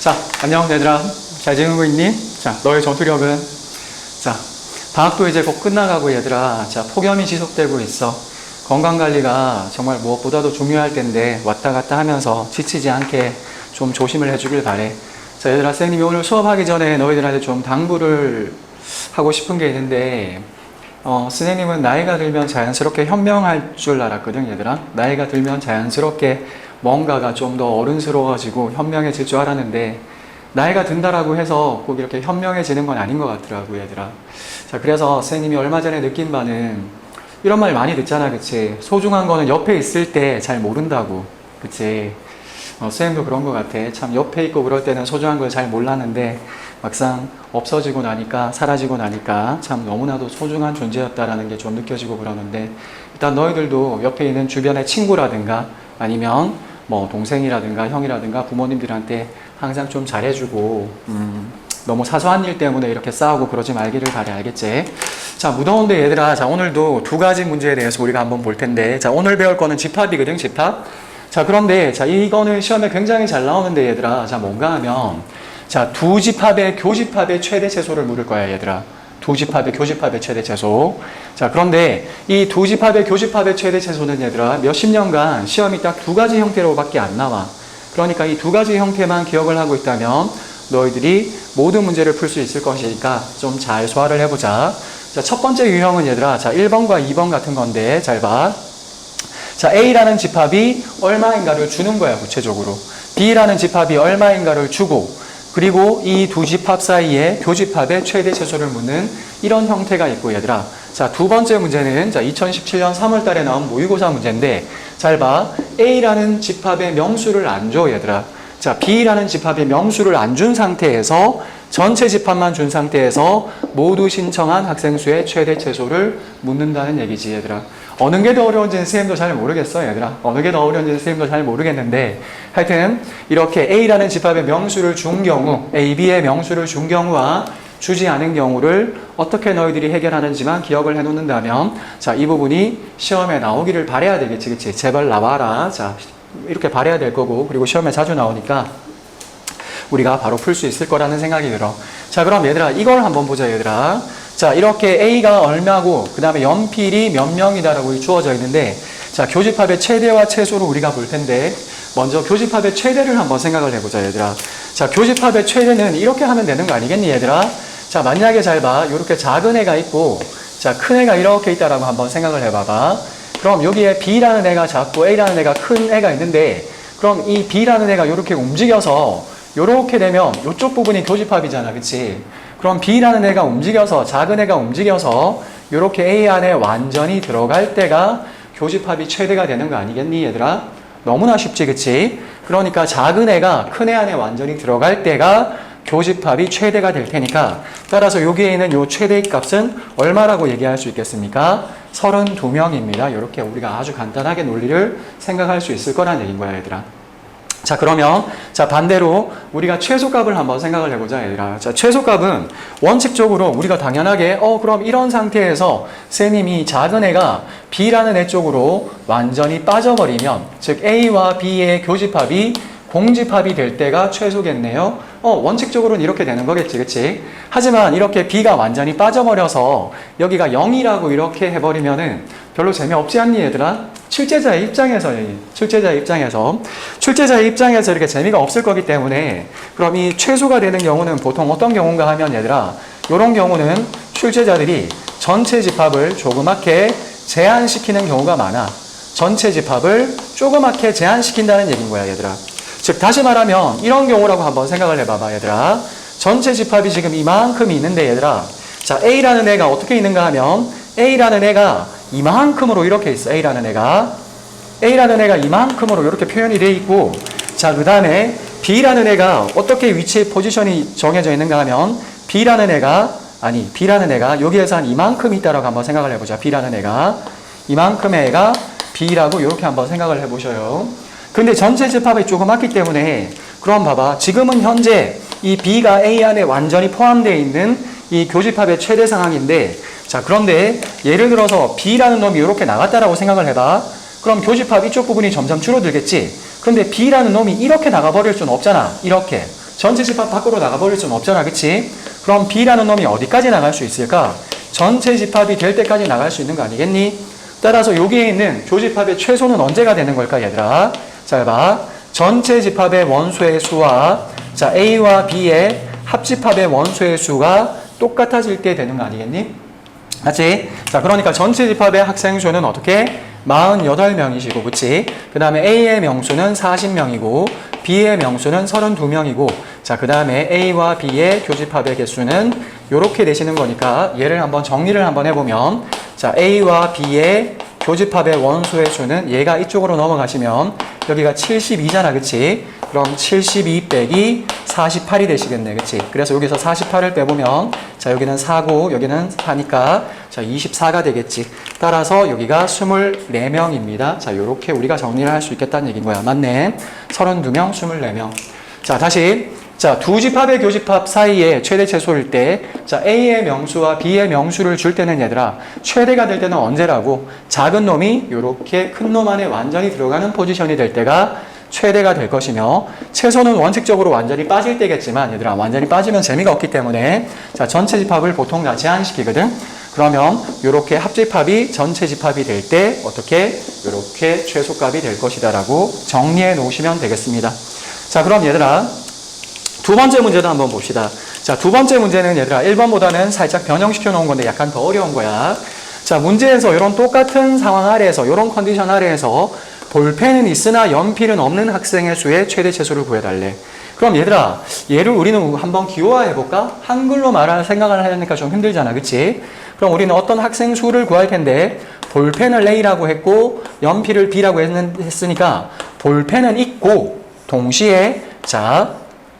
자, 안녕 얘들아. 잘 지내고 있니? 자, 너의 전투력은? 자, 방학도 이제 곧 끝나가고 얘들아. 자, 폭염이 지속되고 있어. 건강관리가 정말 무엇보다도 중요할 텐데 왔다 갔다 하면서 지치지 않게 좀 조심을 해주길 바래. 자, 얘들아, 선생님이 오늘 수업하기 전에 너희들한테 좀 당부를 하고 싶은 게 있는데 선생님은 나이가 들면 자연스럽게 현명할 줄 알았거든 얘들아. 나이가 들면 자연스럽게 뭔가가 좀 더 어른스러워지고 현명해질 줄 알았는데 나이가 든다라고 해서 꼭 이렇게 현명해지는 건 아닌 것 같더라고 얘들아. 자, 그래서 선생님이 얼마 전에 느낀 바는 이런 말 많이 듣잖아, 그치? 소중한 거는 옆에 있을 때 잘 모른다고, 그치? 선생님도 그런 것 같아. 참 옆에 있고 그럴 때는 소중한 걸 잘 몰랐는데 막상 없어지고 나니까, 사라지고 나니까 참 너무나도 소중한 존재였다라는 게 좀 느껴지고 그러는데, 일단 너희들도 옆에 있는 주변의 친구라든가 아니면 뭐 동생이라든가 형이라든가 부모님들한테 항상 좀 잘해주고 너무 사소한 일 때문에 이렇게 싸우고 그러지 말기를 바래. 알겠지? 자, 무더운데 얘들아, 자, 오늘도 두 가지 문제에 대해서 우리가 한번 볼 텐데, 자, 오늘 배울 거는 집합이거든, 집합. 자, 그런데 자, 이거는 시험에 굉장히 잘 나오는데 얘들아, 자, 뭔가 하면 자, 두 집합의 교집합의 최대 최소를 물을 거야 얘들아. 두 집합의 교집합의 최대 최소. 자, 그런데 이 두 집합의 교집합의 최대 최소는 얘들아 몇십 년간 시험이 딱 두 가지 형태로밖에 안 나와. 그러니까 이 두 가지 형태만 기억을 하고 있다면 너희들이 모든 문제를 풀 수 있을 것이니까 좀 잘 소화를 해보자. 자, 첫 번째 유형은 얘들아, 자, 1번과 2번 같은 건데 잘 봐. 자, A라는 집합이 얼마인가를 주는 거야, 구체적으로. B라는 집합이 얼마인가를 주고, 그리고 이 두 집합 사이에 교집합의 최대 최소를 묻는 이런 형태가 있고 얘들아. 자, 두 번째 문제는 자, 2017년 3월 달에 나온 모의고사 문제인데 잘 봐. A라는 집합의 명수를 안 줘 얘들아. 자, B라는 집합의 명수를 안 준 상태에서 전체 집합만 준 상태에서 모두 신청한 학생 수의 최대 최소를 묻는다는 얘기지 얘들아. 어느 게 더 어려운지는 선생님도 잘 모르겠어 얘들아. 어느 게 더 어려운지는 선생님도 잘 모르겠는데 하여튼 이렇게 A라는 집합의 명수를 준 경우, A, B의 명수를 준 경우와 주지 않은 경우를 어떻게 너희들이 해결하는지만 기억을 해놓는다면 자, 이 부분이 시험에 나오기를 바라야 되겠지, 그치? 제발 나와라. 자, 이렇게 바라야 될 거고, 그리고 시험에 자주 나오니까 우리가 바로 풀 수 있을 거라는 생각이 들어. 자, 그럼 얘들아 이걸 한번 보자 얘들아. 자, 이렇게 A가 얼마고 그 다음에 연필이 몇 명이다라고 주어져 있는데, 자, 교집합의 최대와 최소를 우리가 볼 텐데 먼저 교집합의 최대를 한번 생각을 해보자 얘들아. 자, 교집합의 최대는 이렇게 하면 되는 거 아니겠니 얘들아? 자, 만약에 잘 봐. 이렇게 작은 애가 있고 자, 큰 애가 이렇게 있다라고 한번 생각을 해봐봐. 그럼 여기에 B라는 애가 작고 A라는 애가 큰 애가 있는데, 그럼 이 B라는 애가 이렇게 움직여서 이렇게 되면 이쪽 부분이 교집합이잖아, 그치? 그럼 B라는 애가 움직여서, 작은 애가 움직여서 이렇게 A 안에 완전히 들어갈 때가 교집합이 최대가 되는 거 아니겠니 얘들아? 너무나 쉽지, 그치? 그러니까 작은 애가 큰 애 안에 완전히 들어갈 때가 교집합이 최대가 될 테니까, 따라서 여기에 있는 이 최대의 값은 얼마라고 얘기할 수 있겠습니까? 32명입니다. 이렇게 우리가 아주 간단하게 논리를 생각할 수 있을 거란 얘기인 거야 얘들아. 자, 그러면 자, 반대로 우리가 최소값을 한번 생각을 해보자 얘들아. 자, 최소값은 원칙적으로 우리가 당연하게 그럼 이런 상태에서 쌤님이 작은 애가 B라는 애 쪽으로 완전히 빠져버리면, 즉 A와 B의 교집합이 공집합이 될 때가 최소겠네요. 원칙적으로는 이렇게 되는 거겠지, 그치? 하지만 이렇게 B가 완전히 빠져버려서 여기가 0이라고 이렇게 해버리면은 별로 재미없지 않니 얘들아? 출제자의 입장에서 이렇게 재미가 없을 거기 때문에, 그럼 이 최소가 되는 경우는 보통 어떤 경우인가 하면 얘들아, 이런 경우는 출제자들이 전체 집합을 조그맣게 제한시키는 경우가 많아. 전체 집합을 조그맣게 제한시킨다는 얘기인 거야 얘들아. 즉 다시 말하면 이런 경우라고 한번 생각을 해봐봐 얘들아. 전체 집합이 지금 이만큼이 있는데 얘들아, 자, A라는 애가 어떻게 있는가 하면 A라는 애가 이만큼으로 이렇게 있어. A라는 애가 이만큼으로 이렇게 표현이 돼 있고, 자, 그 다음에 B라는 애가 어떻게 위치 포지션이 정해져 있는가 하면 B라는 애가 여기에서 한 이만큼 있다라고 한번 생각을 해보자. B라는 애가 이만큼의 애가 B라고 이렇게 한번 생각을 해보셔요. 근데 전체 집합이 조그맣기 때문에, 그럼 봐봐. 지금은 현재 이 B가 A 안에 완전히 포함되어 있는 이 교집합의 최대 상황인데, 자, 그런데 예를 들어서 B라는 놈이 이렇게 나갔다라고 생각을 해봐. 그럼 교집합 이쪽 부분이 점점 줄어들겠지. 그런데 B라는 놈이 이렇게 나가버릴 수는 없잖아. 이렇게. 전체 집합 밖으로 나가버릴 수는 없잖아. 그치? 그럼 B라는 놈이 어디까지 나갈 수 있을까? 전체 집합이 될 때까지 나갈 수 있는 거 아니겠니? 따라서 여기에 있는 교집합의 최소는 언제가 되는 걸까, 얘들아? 잘 봐. 전체 집합의 원소의 수와 자, A와 B의 합집합의 원소의 수가 똑같아질 때 되는 거 아니겠니? 맞지? 자, 그러니까 전체 집합의 학생 수는 어떻게? 48명이시고, 그치? 그 다음에 A의 명수는 40명이고, B의 명수는 32명이고, 자, 그 다음에 A와 B의 교집합의 개수는 이렇게 되시는 거니까, 얘를 한번 정리를 한번 해보면, 자, A와 B의 교집합의 원소의 수는 얘가 이쪽으로 넘어가시면, 여기가 72잖아, 그치? 그럼 72 빼기 48이 되시겠네, 그치? 그래서 여기서 48을 빼보면, 자, 여기는 4고, 여기는 4니까, 자, 24가 되겠지. 따라서 여기가 24명입니다. 자, 요렇게 우리가 정리를 할 수 있겠다는 얘기인 거야. 맞네. 32명, 24명. 자, 다시. 자, 두 집합의 교집합 사이에 최대 최소일 때, 자, A의 명수와 B의 명수를 줄 때는 얘들아, 최대가 될 때는 언제라고? 작은 놈이 요렇게 큰 놈 안에 완전히 들어가는 포지션이 될 때가 최대가 될 것이며, 최소는 원칙적으로 완전히 빠질 때겠지만, 얘들아, 완전히 빠지면 재미가 없기 때문에, 자, 전체 집합을 보통 다 제한시키거든? 그러면 요렇게 합집합이 전체 집합이 될 때, 어떻게? 요렇게 최소값이 될 것이다 라고 정리해 놓으시면 되겠습니다. 자, 그럼 얘들아, 두 번째 문제도 한번 봅시다. 자, 두 번째 문제는 얘들아 1번보다는 살짝 변형시켜 놓은 건데 약간 더 어려운 거야. 자, 문제에서 이런 똑같은 상황 아래에서 이런 컨디션 아래에서 볼펜은 있으나 연필은 없는 학생의 수의 최대 최소를 구해달래. 그럼 얘들아, 얘를 우리는 한번 기호화해 볼까? 한글로 말할 생각을 하려니까 좀 힘들잖아, 그치? 그럼 우리는 어떤 학생 수를 구할 텐데 볼펜을 A라고 했고 연필을 B라고 했으니까 볼펜은 있고 동시에 자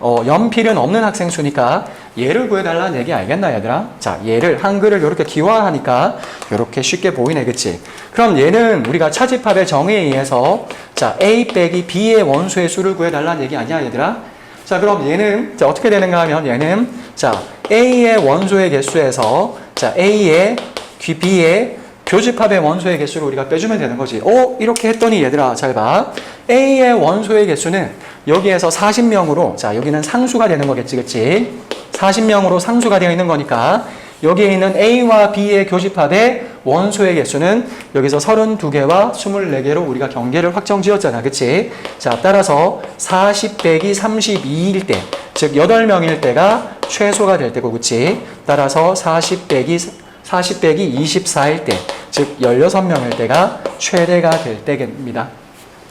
연필은 없는 학생 수니까 얘를 구해달라는 얘기 알겠나, 얘들아? 자, 얘를 한글을 이렇게 기화하니까 이렇게 쉽게 보이네, 그치? 그럼 얘는 우리가 차집합의 정의에 의해서 자, A 빼기 B의 원소의 수를 구해달라는 얘기 아니야, 얘들아? 자, 그럼 얘는 자, 어떻게 되는가 하면 얘는 자, A의 원소의 개수에서 자, A의 B의 교집합의 원소의 개수를 우리가 빼주면 되는 거지. 이렇게 했더니 얘들아, 잘 봐. A의 원소의 개수는 여기에서 40명으로, 자, 여기는 상수가 되는 거겠지, 그치? 40명으로 상수가 되어 있는 거니까, 여기에 있는 A와 B의 교집합의 원소의 개수는 여기서 32개와 24개로 우리가 경계를 확정 지었잖아, 그치? 자, 따라서 40 빼기 32일 때, 즉, 8명일 때가 최소가 될 때고, 그치? 따라서 40 빼기 24일 때, 즉 16명일 때가 최대가 될 때입니다.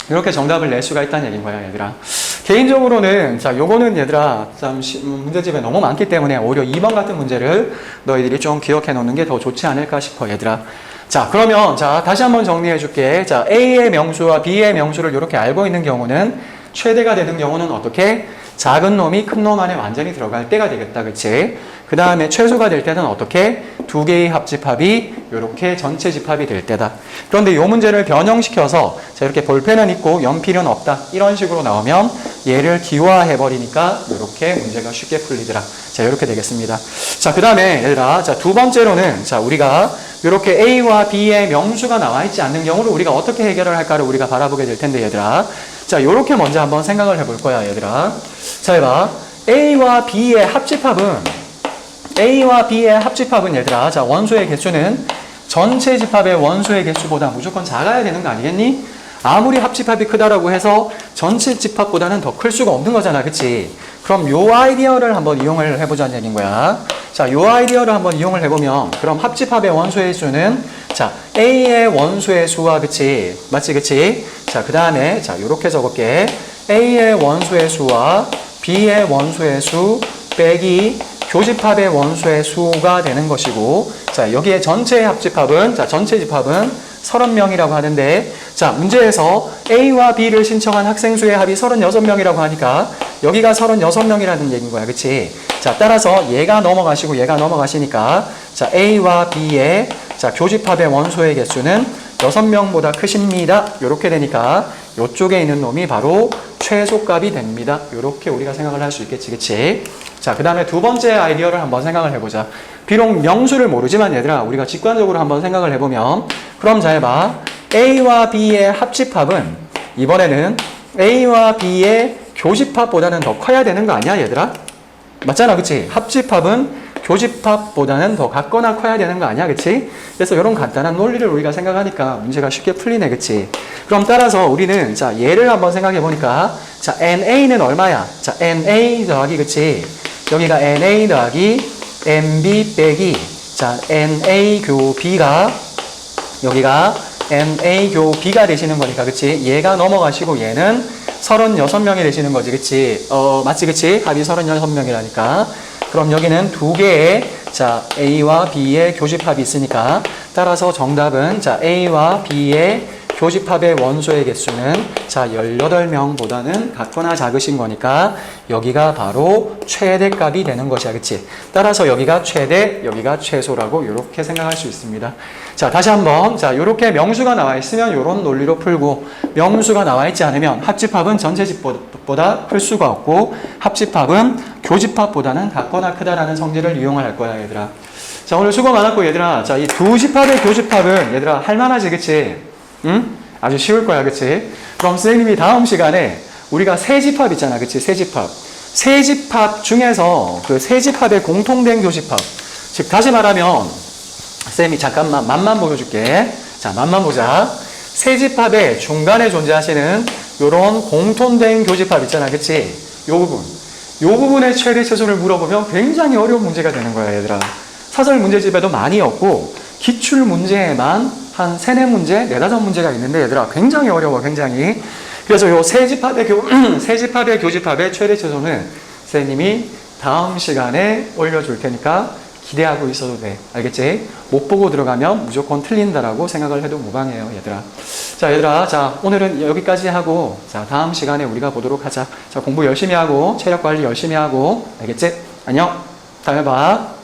이렇게 정답을 낼 수가 있다는 얘기인 거야, 얘들아. 개인적으로는 자, 요거는 얘들아 참 문제집에 너무 많기 때문에 오히려 2번 같은 문제를 너희들이 좀 기억해 놓는 게 더 좋지 않을까 싶어, 얘들아. 자, 그러면 자, 다시 한번 정리해 줄게. 자, A의 명수와 B의 명수를 이렇게 알고 있는 경우는 최대가 되는 경우는 어떻게? 작은 놈이 큰 놈 안에 완전히 들어갈 때가 되겠다, 그치? 그 다음에 최소가 될 때는 어떻게? 두 개의 합집합이 이렇게 전체 집합이 될 때다. 그런데 이 문제를 변형시켜서 자, 이렇게 볼펜은 있고 연필은 없다, 이런 식으로 나오면 얘를 기화해버리니까 이렇게 문제가 쉽게 풀리더라. 자, 이렇게 되겠습니다. 자, 그 다음에 얘들아, 자, 두 번째로는 자, 우리가 이렇게 A와 B의 명수가 나와 있지 않는 경우를 우리가 어떻게 해결을 할까를 우리가 바라보게 될 텐데, 얘들아. 자, 요렇게 먼저 한번 생각을 해볼 거야, 얘들아. 자, 해봐. A와 B의 합집합은 얘들아, 자, 원소의 개수는 전체 집합의 원소의 개수보다 무조건 작아야 되는 거 아니겠니? 아무리 합집합이 크다라고 해서 전체 집합보다는 더 클 수가 없는 거잖아, 그치? 그럼 요 아이디어를 한번 이용을 해보자는 얘기인 거야. 자, 요 아이디어를 한번 이용을 해보면, 그럼 합집합의 원소의 수는, 자, A의 원소의 수와, 그치? 맞지, 그치? 자, 그 다음에, 자, 요렇게 적을게. A의 원소의 수와 B의 원소의 수 빼기 교집합의 원소의 수가 되는 것이고, 자, 여기에 전체 합집합은, 자, 전체 집합은 30명이라고 하는데, 자, 문제에서 A와 B를 신청한 학생 수의 합이 36명이라고 하니까 여기가 36명이라는 얘기인 거야, 그치? 자, 따라서 얘가 넘어가시고 얘가 넘어가시니까, 자, A와 B의 자, 교집합의 원소의 개수는 6명보다 크십니다. 요렇게 되니까 요쪽에 있는 놈이 바로 최소값이 됩니다. 요렇게 우리가 생각을 할 수 있겠지, 그치? 자, 그 다음에 두 번째 아이디어를 한번 생각을 해보자. 비록 명수를 모르지만 얘들아, 우리가 직관적으로 한번 생각을 해보면, 그럼 잘 봐. A와 B의 합집합은 이번에는 A와 B의 교집합보다는 더 커야 되는 거 아니야, 얘들아? 맞잖아, 그치? 합집합은 교집합보다는 더 같거나 커야 되는 거 아니야, 그치? 그래서 이런 간단한 논리를 우리가 생각하니까 문제가 쉽게 풀리네, 그치? 그럼 따라서 우리는, 자, 얘를 한번 생각해 보니까, 자, NA는 얼마야? 자, NA 더하기, 그치? 여기가 NA 더하기 NB 빼기, 자, NA 교 B가, 여기가 NA 교 B가 되시는 거니까, 그치? 얘가 넘어가시고 얘는 36명이 되시는 거지, 그치? 맞지, 그치? 합이 36명이라니까. 그럼 여기는 두 개의, 자, A와 B의 교집합이 있으니까, 따라서 정답은, 자, A와 B의 교집합의 원소의 개수는, 자, 18명보다는 같거나 작으신 거니까, 여기가 바로 최대값이 되는 것이야, 그치? 따라서 여기가 최대, 여기가 최소라고 이렇게 생각할 수 있습니다. 자, 다시 한번, 자, 이렇게 명수가 나와 있으면 이런 논리로 풀고, 명수가 나와 있지 않으면 합집합은 전체집보다 클 수가 없고, 합집합은 교집합보다는 같거나 크다라는 성질을 이용할 거야, 얘들아. 자, 오늘 수고 많았고, 얘들아. 자, 이 두 집합의 교집합은, 얘들아, 할만하지, 그치? 응? 아주 쉬울 거야, 그치? 그럼 선생님이 다음 시간에 우리가 세 집합 있잖아, 그치? 세 집합. 세 집합 중에서 그 세 집합의 공통된 교집합. 즉, 다시 말하면, 쌤이 잠깐만 맛만 보여줄게. 자, 맛만 보자. 세 집합의 중간에 존재하시는 요런 공통된 교집합 있잖아, 그치? 요 부분. 요 부분의 최대 최소를 물어보면 굉장히 어려운 문제가 되는 거야, 얘들아. 사설 문제집에도 많이 없고, 기출 문제에만 한 3, 4문제, 4, 5문제가 있는데, 얘들아, 굉장히 어려워, 굉장히. 그래서 요 세 집합의 세 집합의 교집합의 최대 최소는 선생님이 다음 시간에 올려줄 테니까 기대하고 있어도 돼. 알겠지? 못 보고 들어가면 무조건 틀린다라고 생각을 해도 무방해요, 얘들아. 자, 얘들아. 자, 오늘은 여기까지 하고, 자, 다음 시간에 우리가 보도록 하자. 자, 공부 열심히 하고, 체력 관리 열심히 하고, 알겠지? 안녕. 다음에 봐.